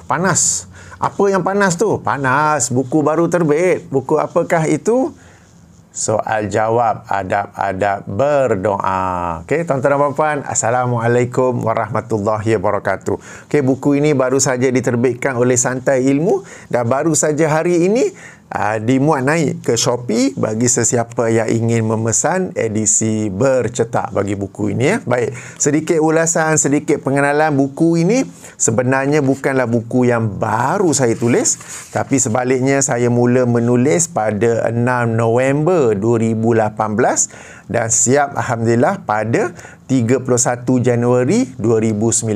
Panas. Apa yang panas tu? Panas. Buku baru terbit. Buku apakah itu? Soal jawab adab-adab berdoa. Okey, tuan-tuan dan puan-puan, Assalamualaikum warahmatullahi wabarakatuh. Okey, buku ini baru saja diterbitkan oleh Santai Ilmu dan baru saja hari ini dimuat naik ke Shopee bagi sesiapa yang ingin memesan edisi bercetak bagi buku ini ya. Baik, sedikit ulasan, sedikit pengenalan buku ini. Sebenarnya bukanlah buku yang baru saya tulis, tapi sebaliknya saya mula menulis pada 6 November 2018 dan siap alhamdulillah pada 31 Januari 2019.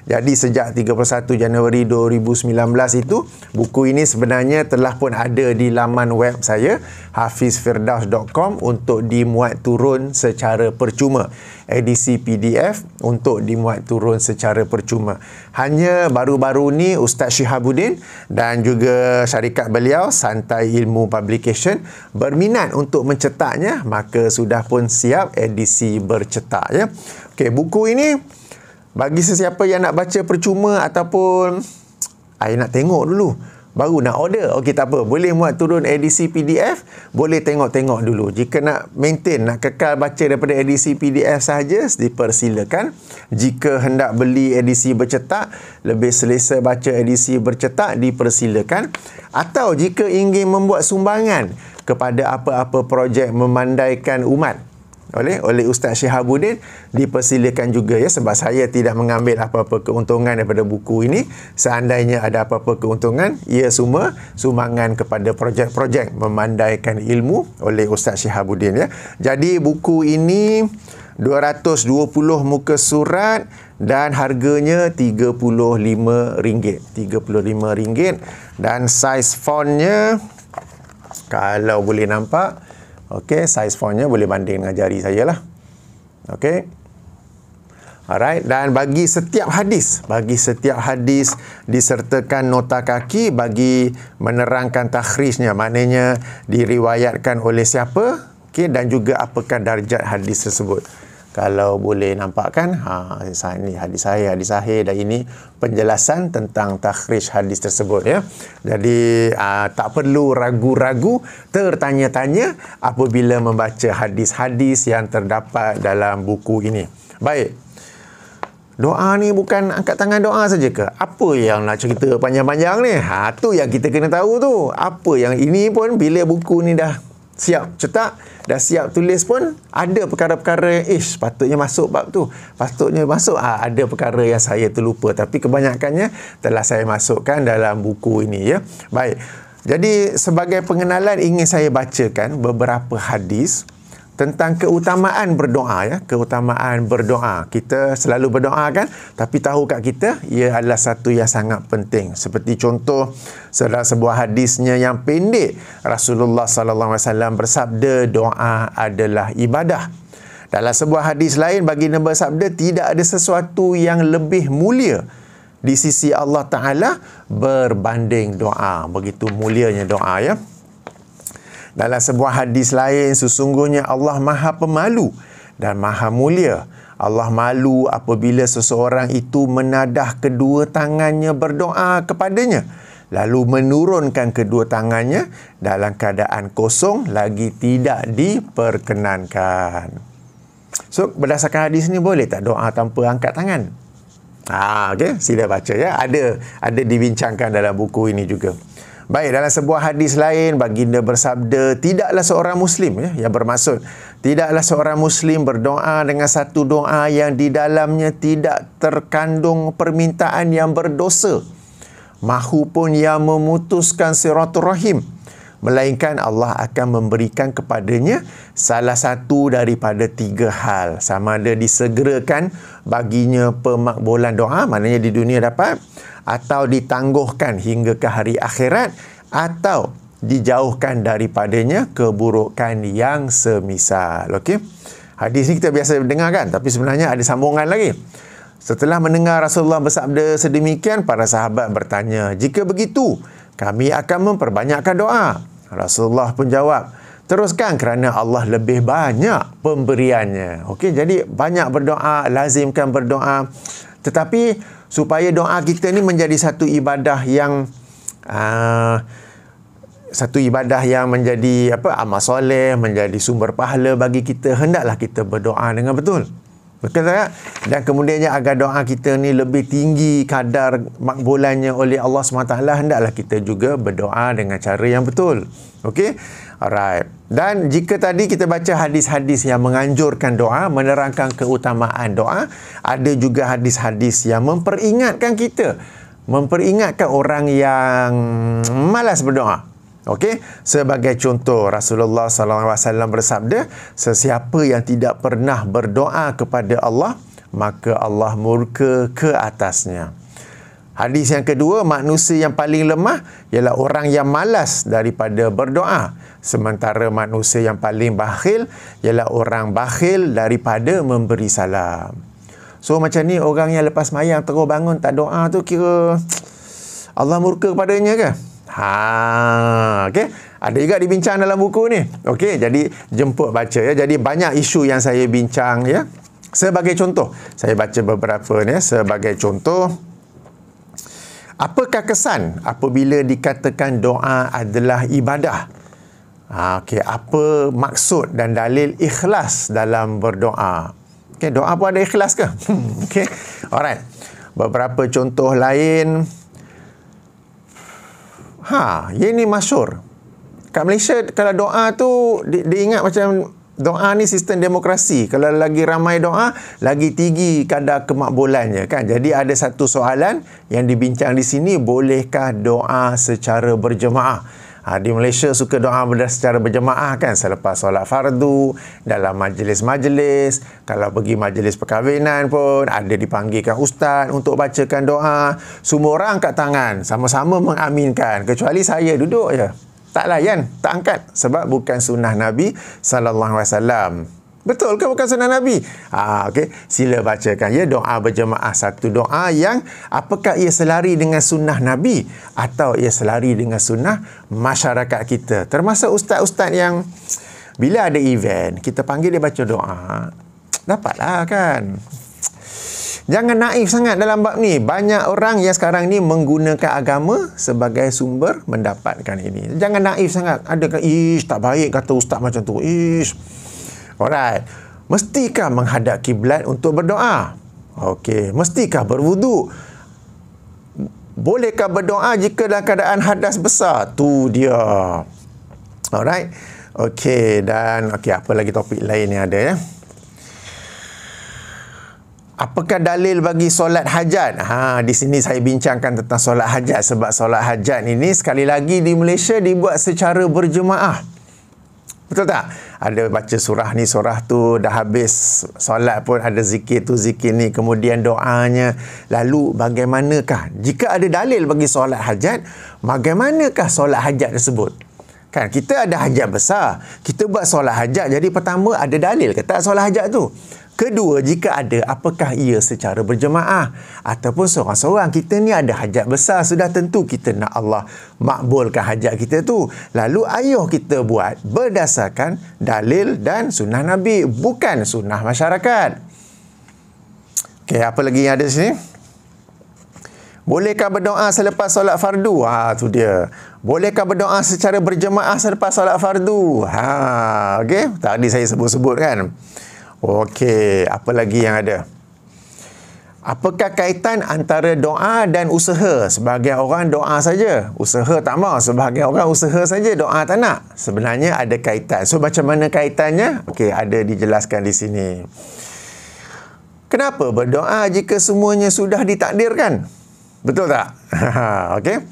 Jadi sejak 31 Januari 2019 itu, buku ini sebenarnya telah pun ada di laman web saya, hafizfirdaus.com, untuk dimuat turun secara percuma. Edisi PDF untuk dimuat turun secara percuma. Hanya baru-baru ni Ustaz Syihabuddin dan juga syarikat beliau, Santai Ilmu Publication, berminat untuk mencetaknya, maka sudah pun siap edisi bercetak ya. Okey, buku ini bagi sesiapa yang nak baca percuma ataupun nak tengok dulu baru nak order, okey tak apa, boleh muat turun edisi PDF, boleh tengok-tengok dulu. Jika nak maintain, nak kekal baca daripada edisi PDF sahaja, dipersilakan. Jika hendak beli edisi bercetak, lebih selesa baca edisi bercetak, dipersilakan. Atau jika ingin membuat sumbangan kepada apa-apa projek memandaikan umat oleh Ustaz Syihabuddin, dipersilakan juga ya, sebab saya tidak mengambil apa-apa keuntungan daripada buku ini. Seandainya ada apa-apa keuntungan, ia semua sumbangan kepada projek-projek memandaikan ilmu oleh Ustaz Syihabuddin ya. Jadi buku ini 220 muka surat dan harganya RM35. RM35 dan saiz fontnya, kalau boleh nampak, okey, saiz fontnya boleh banding dengan jari saya lah. Okey. Alright, dan bagi setiap hadis disertakan nota kaki bagi menerangkan takhrijnya, maknanya diriwayatkan oleh siapa, okey, dan juga apakah darjat hadis tersebut. Kalau boleh nampak kan, ini hadis sahih dan ini penjelasan tentang takhrij hadis tersebut ya. Jadi tak perlu ragu-ragu, tertanya-tanya apabila membaca hadis-hadis yang terdapat dalam buku ini. Baik. Doa ni bukan angkat tangan doa saja ke? Apa yang nak cerita panjang-panjang ni? Tu yang kita kena tahu tu. Apa yang ini pun bila buku ni dah siap cetak, dah siap tulis pun, ada perkara-perkara yang patutnya masuk bab tu, patutnya masuk, ada perkara yang saya terlupa, tapi kebanyakannya telah saya masukkan dalam buku ini ya. Baik, jadi sebagai pengenalan ingin saya bacakan beberapa hadis tentang keutamaan berdoa ya, keutamaan berdoa. Kita selalu berdoa kan, tapi tahukah kita ia adalah satu yang sangat penting. Seperti contoh dalam sebuah hadisnya yang pendek, Rasulullah sallallahu alaihi wasallam bersabda, doa adalah ibadah. Dalam sebuah hadis lain, baginda bersabda, tidak ada sesuatu yang lebih mulia di sisi Allah Ta'ala berbanding doa. Begitu mulianya doa ya. Dalam sebuah hadis lain, sesungguhnya Allah Maha Pemalu dan Maha Mulia. Allah malu apabila seseorang itu menadah kedua tangannya berdoa kepadanya, lalu menurunkan kedua tangannya dalam keadaan kosong, lagi tidak diperkenankan. So, berdasarkan hadis ni, boleh tak doa tanpa angkat tangan? Okey, sila baca ya. Ada dibincangkan dalam buku ini juga. Baik, dalam sebuah hadis lain, baginda bersabda, tidaklah seorang Muslim ya, yang bermaksud tidaklah seorang Muslim berdoa dengan satu doa yang di dalamnya tidak terkandung permintaan yang berdosa, mahupun yang memutuskan silaturahim, melainkan Allah akan memberikan kepadanya salah satu daripada tiga hal. Sama ada disegerakan baginya pemakbulan doa, maknanya di dunia dapat, atau ditangguhkan hingga ke hari akhirat, atau dijauhkan daripadanya keburukan yang semisal. Okey. Hadis ni kita biasa dengar kan, tapi sebenarnya ada sambungan lagi. Setelah mendengar Rasulullah bersabda sedemikian, para sahabat bertanya, jika begitu, kami akan memperbanyakkan doa. Rasulullah pun jawab, teruskan kerana Allah lebih banyak pemberiannya. Okey, jadi banyak berdoa, lazimkan berdoa. Tetapi supaya doa kita ni menjadi satu ibadah yang menjadi amal soleh, menjadi sumber pahala bagi kita, hendaklah kita berdoa dengan betul. Betul tak? Dan kemudiannya agar doa kita ni lebih tinggi kadar makbulannya oleh Allah SWT, hendaklah kita juga berdoa dengan cara yang betul. Okey? Alright. Dan jika tadi kita baca hadis-hadis yang menganjurkan doa, menerangkan keutamaan doa, ada juga hadis-hadis yang memperingatkan kita, memperingatkan orang yang malas berdoa. Okey, sebagai contoh Rasulullah SAW bersabda, sesiapa yang tidak pernah berdoa kepada Allah, maka Allah murka ke atasnya. Hadis yang kedua, manusia yang paling lemah ialah orang yang malas daripada berdoa, sementara manusia yang paling bakhil ialah orang bakhil daripada memberi salam. So macam ni, orang yang lepas mayang terus bangun tak doa tu, kira Allah murka kepadanya ke? Okey. Ada juga dibincang dalam buku ni. Okey, jadi jemput baca ya. Jadi banyak isu yang saya bincang ya. Sebagai contoh, saya baca beberapa ni. Sebagai contoh, apakah kesan apabila dikatakan doa adalah ibadah? Okey, apa maksud dan dalil ikhlas dalam berdoa? Okey, doa pun ada ikhlas ke? Okey. Alright. Beberapa contoh lain. Yang ni masyhur. Kat Malaysia, kalau doa tu, dia ingat macam doa ni sistem demokrasi. Kalau lagi ramai doa, lagi tinggi kadar kemakbulannya, kan? Jadi ada satu soalan yang dibincang di sini, bolehkah doa secara berjemaah? Di Malaysia suka doa secara berjemaah, kan? Selepas solat fardu, dalam majlis-majlis, kalau pergi majlis perkahwinan pun ada dipanggilkan ustaz untuk bacakan doa. Semua orang angkat tangan, sama-sama mengaminkan, kecuali saya duduk je, tak layan, tak angkat, sebab bukan sunnah Nabi SAW. Betul ke bukan sunnah Nabi? Okey, sila bacakan ya doa berjemaah, satu doa yang apakah ia selari dengan sunnah Nabi atau ia selari dengan sunnah masyarakat kita. Termasuk ustaz-ustaz yang bila ada event kita panggil dia baca doa, dapatlah kan. Jangan naif sangat dalam bab ni. Banyak orang yang sekarang ni menggunakan agama sebagai sumber mendapatkan ini. Jangan naif sangat. Adakah tak baik kata ustaz macam tu. Alright. Mestikah menghadap kiblat untuk berdoa? Okey. Mestikah berwuduk? Bolehkah berdoa jika dalam keadaan hadas besar? Tu dia. Alright. Okey. Dan apa lagi topik lain yang ada ya? Apakah dalil bagi solat hajat? Di sini saya bincangkan tentang solat hajat, sebab solat hajat ini sekali lagi di Malaysia dibuat secara berjemaah. Betul tak? Ada baca surah ni, surah tu, dah habis solat pun ada zikir tu, zikir ni, kemudian doanya. Lalu bagaimanakah? Jika ada dalil bagi solat hajat, bagaimanakah solat hajat tersebut? Kan kita ada hajat besar, kita buat solat hajat. Jadi pertama, ada dalil ke tak solat hajat tu? Kedua, jika ada, apakah ia secara berjemaah ataupun seorang-seorang? Kita ni ada hajat besar, sudah tentu kita nak Allah makbulkan hajat kita tu. Lalu ayuh kita buat berdasarkan dalil dan sunnah Nabi, bukan sunnah masyarakat. Okey, apa lagi yang ada di sini? Bolehkah berdoa selepas solat fardu? Tu dia. Bolehkah berdoa secara berjemaah selepas solat fardu? Okey, tadi saya sebut-sebut kan. Okey, apa lagi yang ada? Apakah kaitan antara doa dan usaha? Sebahagian orang doa saja, usaha tak mau. Sebahagian orang usaha saja, doa tak nak. Sebenarnya ada kaitan. So, macam mana kaitannya? Okey, ada dijelaskan di sini. Kenapa berdoa jika semuanya sudah ditakdirkan? Betul tak? Okey.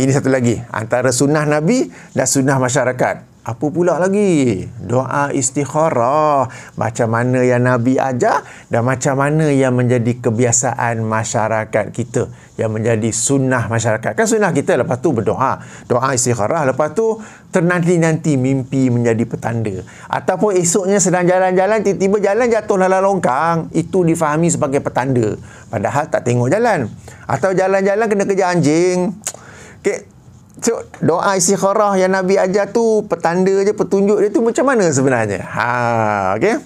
Ini satu lagi. Antara sunnah Nabi dan sunnah masyarakat. Apa pula lagi? Doa istikharah. Macam mana yang Nabi ajar dan macam mana yang menjadi kebiasaan masyarakat kita, yang menjadi sunnah masyarakat. Kan sunnah kita lepas tu berdoa. Doa istikharah. Lepas tu ternanti-nanti mimpi menjadi petanda. Ataupun esoknya sedang jalan-jalan, tiba-tiba jalan jatuh lalang longkang. Itu difahami sebagai petanda. Padahal tak tengok jalan. Atau jalan-jalan kena kejar anjing. Okay. So, doa istikharah yang Nabi ajar tu, petanda je, petunjuk dia tu macam mana sebenarnya? Okey.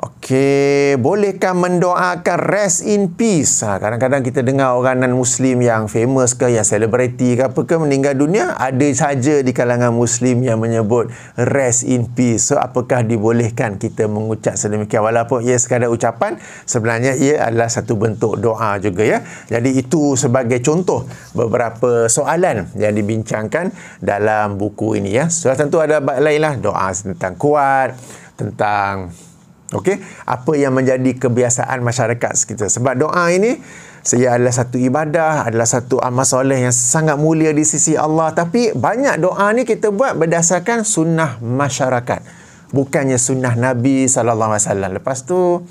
Okey, bolehkah mendoakan rest in peace? Kadang-kadang kita dengar orang non-Muslim yang famous ke, yang selebriti ke apa ke meninggal dunia, ada saja di kalangan Muslim yang menyebut rest in peace. So, apakah dibolehkan kita mengucap sedemikian? Walaupun ia sekadar ucapan, sebenarnya ia adalah satu bentuk doa juga ya. Jadi itu sebagai contoh beberapa soalan yang dibincangkan dalam buku ini ya. So, tentu ada bab lain lah, doa tentang kuat, tentang okey, apa yang menjadi kebiasaan masyarakat kita. Sebab doa ini adalah satu ibadah, adalah satu amal soleh yang sangat mulia di sisi Allah. Tapi banyak doa ni kita buat berdasarkan sunnah masyarakat, bukannya sunnah Nabi SAW. Lepas tu,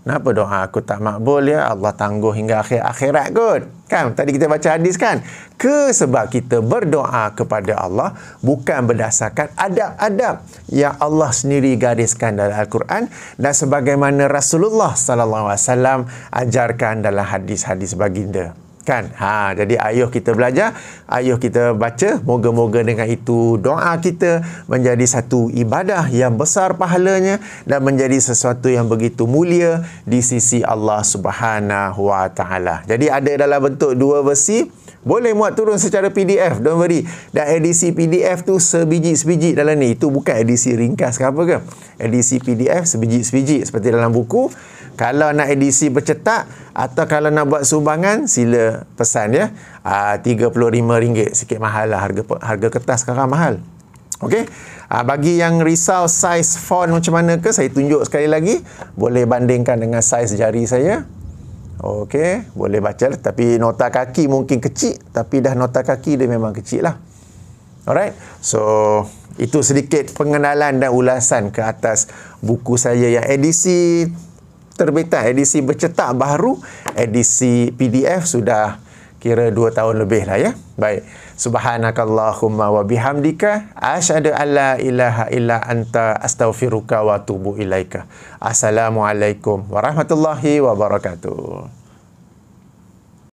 kenapa doa aku tak makbul ya? Allah tangguh hingga akhir akhirat kot. Kan? Tadi kita baca hadis kan? Sebab kita berdoa kepada Allah bukan berdasarkan adab-adab yang Allah sendiri gariskan dalam Al-Quran dan sebagaimana Rasulullah SAW ajarkan dalam hadis-hadis baginda. Kan? Jadi ayuh kita belajar, ayuh kita baca, moga-moga dengan itu doa kita menjadi satu ibadah yang besar pahalanya dan menjadi sesuatu yang begitu mulia di sisi Allah Subhanahu Wa Taala. Jadi ada dalam bentuk dua versi, boleh muat turun secara PDF, don't worry. Dan edisi PDF tu sebiji-sebiji dalam ni. Itu bukan edisi ringkas ke apa ke. Edisi PDF sebiji-sebiji seperti dalam buku. Kalau nak edisi bercetak atau kalau nak buat sumbangan, sila pesan ya. RM35 sikit mahal lah, harga kertas sekarang mahal. Okey. Bagi yang risau saiz font macam mana ke, saya tunjuk sekali lagi. Boleh bandingkan dengan saiz jari saya. Okey, boleh baca. Tapi nota kaki mungkin kecil, tapi dah nota kaki dia memang kecil lah. Alright. So, itu sedikit pengenalan dan ulasan ke atas buku saya yang edisi terbitan, edisi bercetak baru, edisi PDF sudah kira 2 tahun lebih lah ya. Baik. Subhanakallahumma wa bihamdika asyhadu an la ilaha illa anta astaghfiruka wa atubu ilaika. Assalamualaikum warahmatullahi wabarakatuh.